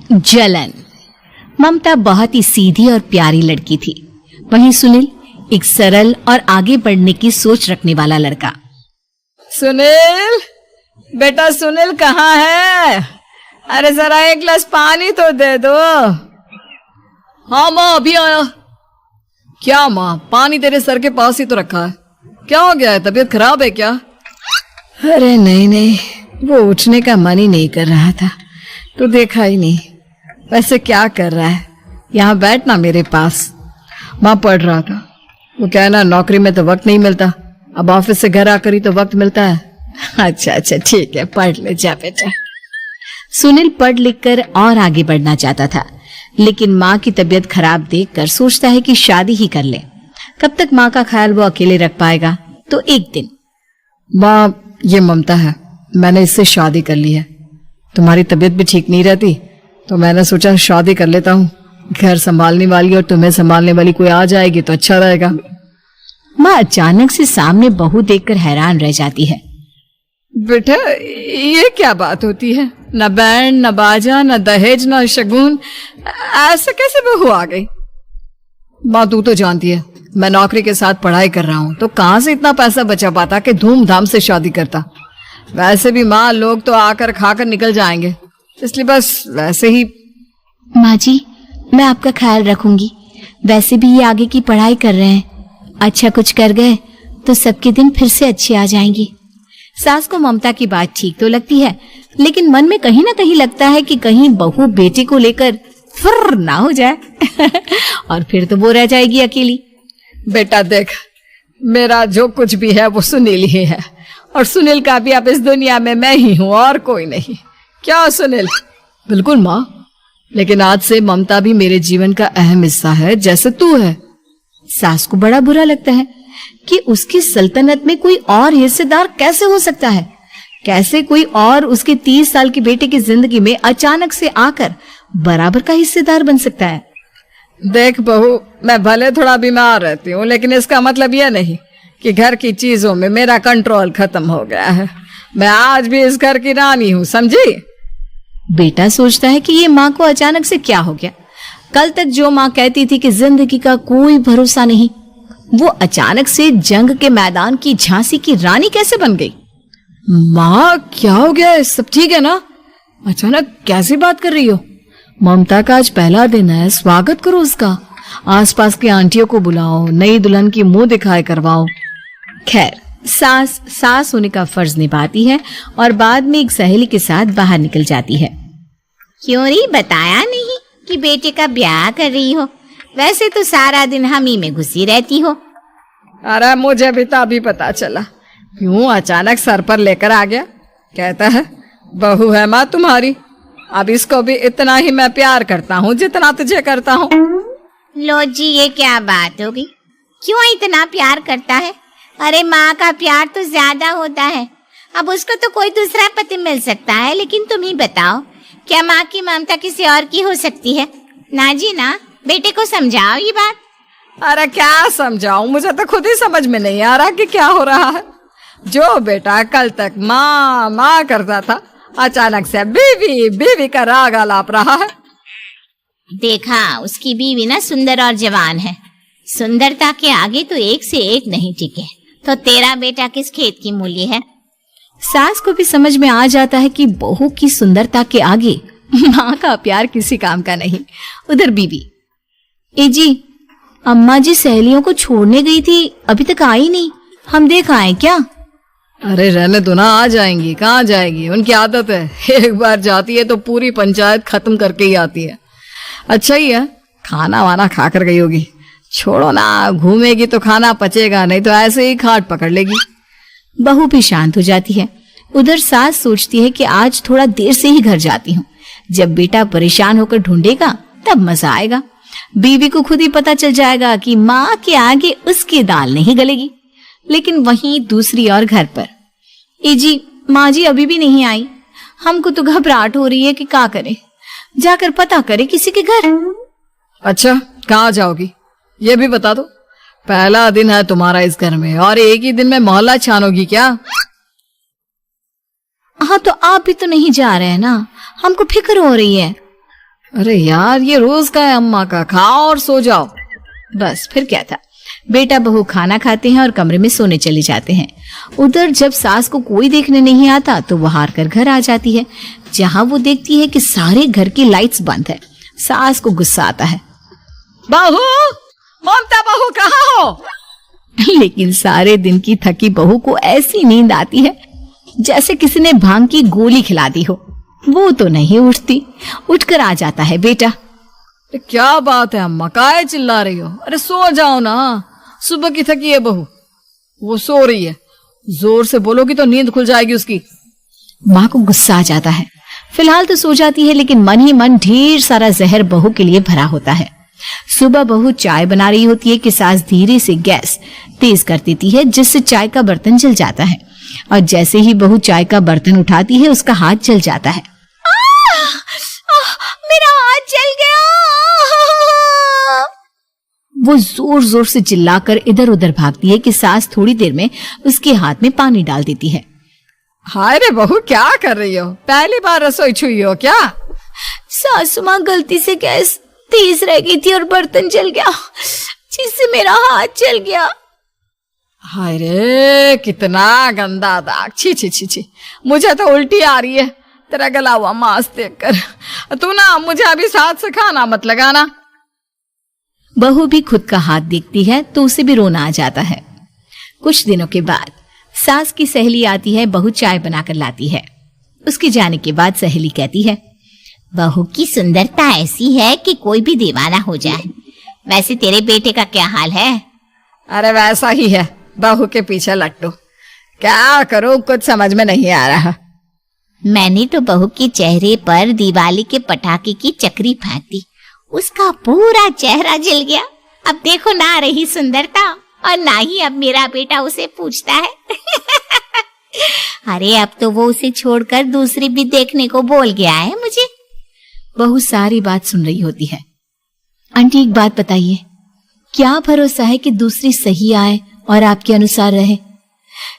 जलन। ममता बहुत ही सीधी और प्यारी लड़की थी, वहीं सुनील एक सरल और आगे बढ़ने की सोच रखने वाला लड़का। सुनील, बेटा सुनील कहाँ है? अरे जरा एक गिलास पानी तो दे दो। हाँ माँ, अभी आया। क्या माँ, पानी तेरे सर के पास ही तो रखा है, क्या हो गया है? तबीयत खराब है क्या? अरे नहीं नहीं, वो उठने का मन ही नहीं कर रहा था, तो देखा ही नहीं। वैसे क्या कर रहा है? यहाँ बैठना मेरे पास। माँ पढ़ रहा था। वो कहना नौकरी में तो वक्त नहीं मिलता, अब ऑफिस से घर आकर ही तो वक्त मिलता है। अच्छा अच्छा ठीक है, पढ़ ले जा बेटा। सुनील पढ़ लिख कर और आगे बढ़ना चाहता था, लेकिन माँ की तबीयत खराब देखकर सोचता है कि शादी ही कर ले। कब तक माँ का ख्याल वो अकेले रख पाएगा? तो एक दिन, माँ ये ममता है, मैंने इससे शादी कर ली है। तुम्हारी तबीयत भी ठीक नहीं रहती, तो मैंने सोचा शादी कर लेता हूँ। घर संभालने वाली और तुम्हें संभालने वाली कोई आ जाएगी तो अच्छा रहेगा। माँ अचानक से सामने बहू देखकर हैरान रह जाती है। बेटा ये क्या बात होती है? न बैंड, न बाजा, न दहेज, न शगुन, ऐसे कैसे बहू आ गई? माँ तू तो जानती है मैं नौकरी के साथ पढ़ाई कर रहा हूँ, तो कहाँ से इतना पैसा बचा पाता कि धूमधाम से शादी करता। वैसे भी माँ लोग तो आकर खाकर निकल जाएंगे, इसलिए बस वैसे ही। माँ जी, मैं आपका ख्याल रखूंगी। वैसे भी ये आगे की पढ़ाई कर रहे हैं, अच्छा कुछ कर गए तो सबके दिन फिर से अच्छे आ जाएंगे। सास को ममता की बात ठीक तो लगती है, लेकिन मन में कहीं ना कहीं लगता है कि कहीं बहू बेटे को लेकर फुर्र ना हो जाए और फिर तो वो रह जाएगी अकेली। बेटा देख, मेरा जो कुछ भी है वो सुनील ही है, और सुनील का भी अब इस दुनिया में मैं ही हूँ और कोई नहीं। क्या सुनील? बिल्कुल माँ, लेकिन आज से ममता भी मेरे जीवन का अहम हिस्सा है, जैसे तू है। सास को बड़ा बुरा लगता है कि उसकी सल्तनत में कोई और हिस्सेदार कैसे हो सकता है। कैसे कोई और उसके 30 साल के बेटे की जिंदगी में अचानक से आकर बराबर का हिस्सेदार बन सकता है। देख बहू, मैं भले थोड़ा बीमार रहती हूँ, लेकिन इसका मतलब यह नहीं कि घर की चीजों में मेरा कंट्रोल खत्म हो गया है। मैं आज भी इस घर की रानी हूँ, समझी? बेटा सोचता है कि ये माँ को अचानक से क्या हो गया। कल तक जो माँ कहती थी कि जिंदगी का कोई भरोसा नहीं, वो अचानक से जंग के मैदान की झांसी की रानी कैसे बन गई? माँ क्या हो गया? सब ठीक है ना? अचानक कैसी बात कर रही हो? ममता का आज पहला दिन है, स्वागत करो उसका। आसपास की आंटियों को बुलाओ, नई दुल्हन की मुंह दिखाए करवाओ। खैर, सास होने का फर्ज निभाती है और बाद में एक सहेली के साथ बाहर निकल जाती है। क्यों नहीं बताया नहीं कि बेटे का ब्याह कर रही हो? वैसे तो सारा दिन हम ही में घुसी रहती हो। अरे मुझे भी तो अभी पता चला, क्यों अचानक सर पर लेकर आ गया। कहता है बहू है माँ तुम्हारी, अब इसको भी इतना ही मैं प्यार करता हूँ जितना तुझे करता हूँ। लो जी, ये क्या बात होगी? क्यों इतना प्यार करता है? अरे माँ का प्यार तो ज्यादा होता है। अब उसको तो कोई दूसरा पति मिल सकता है, लेकिन तुम ही बताओ, क्या माँ की ममता किसी और की हो सकती है? ना जी ना, बेटे को समझाओ ये बात। अरे क्या समझाऊं, मुझे तो खुद ही समझ में नहीं आ रहा कि क्या हो रहा है। जो बेटा कल तक माँ माँ करता था, अचानक से बीवी बीवी का राग आलाप रहा है। देखा, उसकी बीवी ना सुंदर और जवान है। सुंदरता के आगे तो एक से एक नहीं टिके, तो तेरा बेटा किस खेत की मूली है? सास को भी समझ में आ जाता है कि बहू की सुंदरता के आगे माँ का प्यार किसी काम का नहीं। उधर बीवी, ए जी, अम्मा जी सहेलियों को छोड़ने गई थी, अभी तक आई नहीं, हम देख आए क्या? अरे रहने दो ना, आ जाएंगी। कहाँ जाएगी, उनकी आदत है, एक बार जाती है तो पूरी पंचायत खत्म करके ही आती है। अच्छा ही है, खाना वाना खा कर गई होगी। छोड़ो ना, घूमेगी तो खाना पचेगा, नहीं तो ऐसे ही खाट पकड़ लेगी। बहू भी शांत हो जाती है। उधर सास सोचती है कि आज थोड़ा देर से ही घर जाती हूँ, जब बेटा परेशान होकर ढूंढेगा तब मजा आएगा। बीवी को खुद ही पता चल जाएगा कि माँ के आगे उसकी दाल नहीं गलेगी। लेकिन वहीं दूसरी ओर घर पर, ए जी, माँ जी अभी भी नहीं आई, हमको तो घबराहट हो रही है कि क्या करें, जाकर पता करें किसी के घर। अच्छा, कहाँ जाओगी ये भी बता दो। पहला दिन है तुम्हारा इस घर में और एक ही दिन में मोहल्ला छानोगी क्या? हाँ, तो आप भी तो नहीं जा रहे हैं ना, हमको फिक्र हो रही है। अरे यार, ये रोज का है अम्मा का, खाओ और सो जाओ। बस फिर क्या था। बेटा बहू खाना खाते हैं और कमरे में सोने चले जाते हैं। उधर जब सास को कोई देखने नहीं आता तो वो हार कर घर आ जाती है, जहां वो देखती है कि सारे घर की लाइट्स बंद है। सास को गुस्सा आता है। बहू, ममता बहू कहाँ हो? लेकिन सारे दिन की थकी बहू को ऐसी नींद आती है जैसे किसी ने भांग की गोली खिला दी हो। वो तो नहीं उठती। उठकर आ जाता है बेटा। क्या बात है अम्मा, काहे चिल्ला रही हो? अरे सो जाओ ना, सुबह की थकी है बहू, वो सो रही है। जोर से बोलोगी तो नींद खुल जाएगी उसकी। माँ को गुस्सा आ जाता है। फिलहाल तो सो जाती है, लेकिन मन ही मन ढेर सारा जहर बहू के लिए भरा होता है। सुबह बहू चाय बना रही होती है कि सास धीरे से गैस तेज कर देती है, जिससे चाय का बर्तन जल जाता है। और जैसे ही बहू चाय का बर्तन उठाती है, उसका हाथ जल जाता है। मेरा हाथ जल गया। वो जोर जोर से चिल्लाकर इधर उधर भागती है कि सास थोड़ी देर में उसके हाथ में पानी डाल देती है। हाय रे बहू, क्या कर रही हो? पहली बार रसोई छुई हो क्या? सासू माँ, गलती से गैस तेज रह गई थी और बर्तन जल गया, जिससे मेरा हाथ जल गया। हाय रे, कितना गंदा दाग। छी छी छी छी, मुझे तो उल्टी आ रही है तेरा गला हुआ मांस देखकर। तू ना मुझे अभी साथ से खाना मत लगाना। बहू भी खुद का हाथ देखती है तो उसे भी रोना आ जाता है। कुछ दिनों के बाद सास की सहेली आती है। बहू चाय बनाकर लाती है। उसके जाने के बाद सहेली कहती है, बहू की सुंदरता ऐसी है कि कोई भी दीवाना हो जाए। वैसे तेरे बेटे का क्या हाल है? अरे वैसा ही है, बहू के पीछे लट्टू। क्या करूं, कुछ समझ में नहीं आ रहा। मैंने तो बहू के चेहरे पर दिवाली के पटाखे की चक्री फेंक दी, उसका पूरा चेहरा जल गया। अब देखो ना रही सुंदरता, और ना ही अब मेरा बेटा उसे पूछता है। अरे अब तो वो उसे छोड़कर दूसरी भी देखने को बोल गया है मुझे। बहू सारी बात सुन रही होती है। आंटी एक बात बताइए, क्या भरोसा है कि दूसरी सही आए और आपके अनुसार रहे?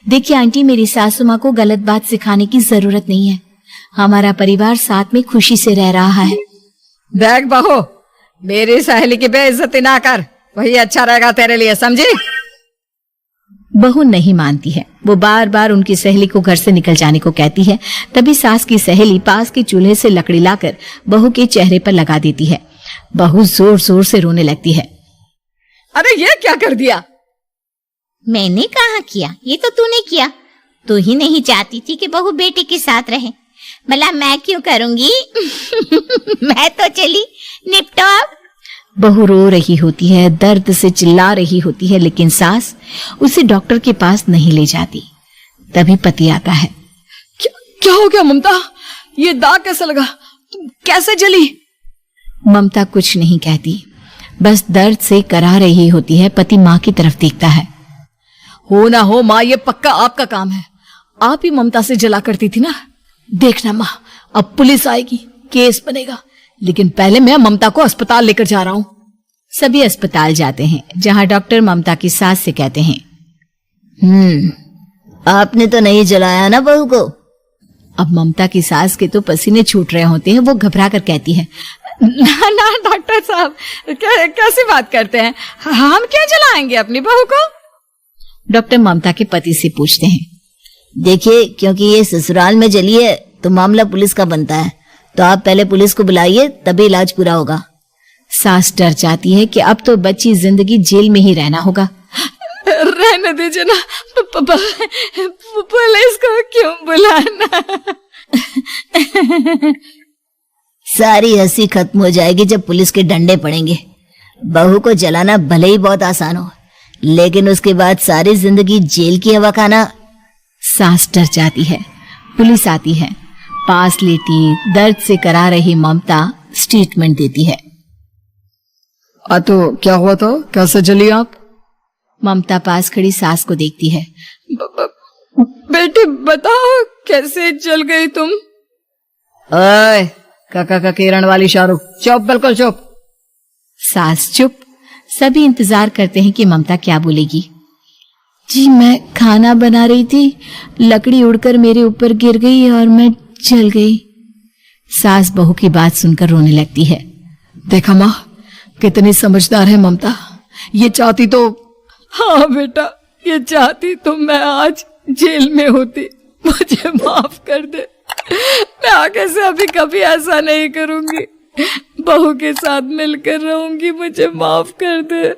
देखिए आंटी, मेरी सासू माँ को गलत बात सिखाने की जरूरत नहीं है। हमारा परिवार साथ में खुशी से रह रहा है। देख बहू, मेरी सहेली की बेइज्जती ना कर, वही अच्छा रहेगा तेरे लिए, समझी? बहू नहीं मानती है। वो बार बार उनकी सहेली को घर से निकल जाने को कहती है। तभी सास की सहेली पास के चूल्हे से लकड़ी लाकर बहू के चेहरे पर लगा देती है। बहू जोर जोर से रोने लगती है। अरे ये क्या कर दिया? मैंने कहाँ किया, ये तो तूने किया। तू ही नहीं चाहती थी कि बहू बेटे के साथ रहे, भला मैं क्यों करूंगी? मैं तो चली, निपटो अब। बहू रो रही होती है, दर्द से चिल्ला रही होती है, लेकिन सास उसे डॉक्टर के पास नहीं ले जाती। तभी पति आता है। क्या हो गया ममता? ये दाग कैसे लगा? तुम कैसे जली? ममता कुछ नहीं कहती, बस दर्द से करा रही होती है। पति माँ की तरफ देखता है। हो ना हो माँ, ये पक्का आपका काम है। आप ही ममता से जला करती थी ना। देखना माँ, अब पुलिस आएगी, केस बनेगा, लेकिन पहले मैं ममता को अस्पताल लेकर जा रहा हूँ। सभी अस्पताल जाते हैं, जहाँ डॉक्टर ममता की सास से कहते हैं, आपने तो नहीं जलाया ना बहू को? अब ममता की सास के तो पसीने छूट रहे होते हैं। वो घबरा कर कहती है, ना ना डॉक्टर साहब, कैसी बात करते हैं? हम क्या जलाएंगे अपनी बहू को? डॉक्टर ममता के पति से पूछते हैं, देखिए, क्योंकि ये ससुराल में जली है तो मामला पुलिस का बनता है, तो आप पहले पुलिस को बुलाइए, तभी इलाज पूरा होगा। सास डर जाती है कि अब तो बच्ची जिंदगी जेल में ही रहना होगा। रहने दीजिए ना, पुलिस को क्यों बुलाना? सारी हंसी खत्म हो जाएगी जब पुलिस के डंडे पड़ेंगे। बहू को जलाना भले ही बहुत आसान हो, लेकिन उसके बाद सारी जिंदगी जेल की हवा खाना। सास डर जाती है। पुलिस आती है। पास लेटी दर्द से करा रही ममता स्टेटमेंट देती है। तो क्या हुआ था? कैसे जली आप? ममता पास खड़ी सास को देखती है। बेटी बताओ, कैसे जल गई तुम? ओए, काका का किरण वाली शाहरुख, चुप, बिल्कुल चुप। सास चुप। सभी इंतजार करते हैं कि ममता क्या बोलेगी। जी, मैं खाना बना रही थी, लकड़ी उड़कर मेरे ऊपर गिर गई और मैं जल गई। सास बहू की बात सुनकर रोने लगती है। देखा माँ, कितनी समझदार है ममता। ये चाहती तो, हाँ बेटा, ये चाहती तो मैं आज जेल में होती। मुझे माफ कर दे, मैं आगे से अभी कभी ऐसा नहीं करूंगी। बहू के साथ मिलकर रहूंगी, मुझे माफ कर दे।